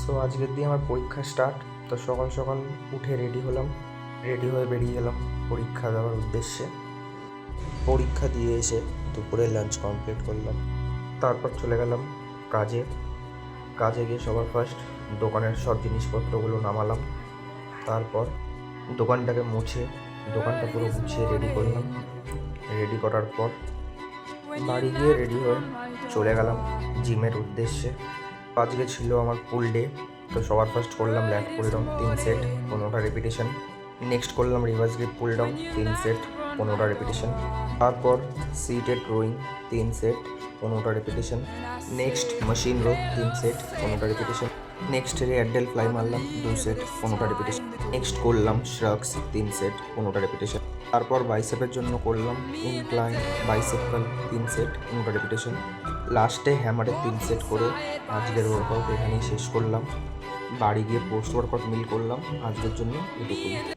So আজকের দিয়ে আমার পরীক্ষা স্টার্ট। তো সকাল সকাল উঠে রেডি হলাম, রেডি হয়ে বেরিয়ে গেলাম পরীক্ষা দেওয়ার উদ্দেশ্যে। পরীক্ষা দিয়ে এসে দুপুরে লাঞ্চ কমপ্লিট করলাম, তারপর চলে গেলাম কাজে। কাজে গিয়ে সবার ফার্স্ট দোকানের সব জিনিসপত্রগুলো নামালাম, তারপর দোকানটাকে মুছে দোকানটা পুরো গুছিয়ে রেডি করলাম। রেডি করার পর বাড়ি গিয়ে রেডি হয়ে চলে গেলাম জিমের উদ্দেশ্যে। আজকে ছিল আমার ফুল ডে। তো সবার ফার্স্ট করলাম ল্যাট পুল ডাউন 3 সেট 15টা রেপিটেশন। নেক্সট করলাম reverse grip pull down 3 set 15টা রেপিটেশন। তারপর সিটেড রোয়িং 3 সেট 15টা repetition. Next machine row 3 set 15টা রেপিটেশন। নেক্সট রিয়ারডেল ফ্লাই মারলাম 2 সেট 15টা রেপিটেশন। নেক্সট করলাম শ্রাগস 3 সেট 15টা রেপিটেশন। তারপর বাইসেপের জন্য করলাম ইনক্লাইন বাইসেপ কার্ল 3 সেট 15টা রেপিটেশন। লাস্টে হ্যামারের 3 সেট করে আজকের ওয়ার্কআউট এখানেই শেষ করলাম। বাড়ি গিয়ে পোস্ট ওয়ার্কআউট মিল করলাম। আজকের জন্য এটুকুই।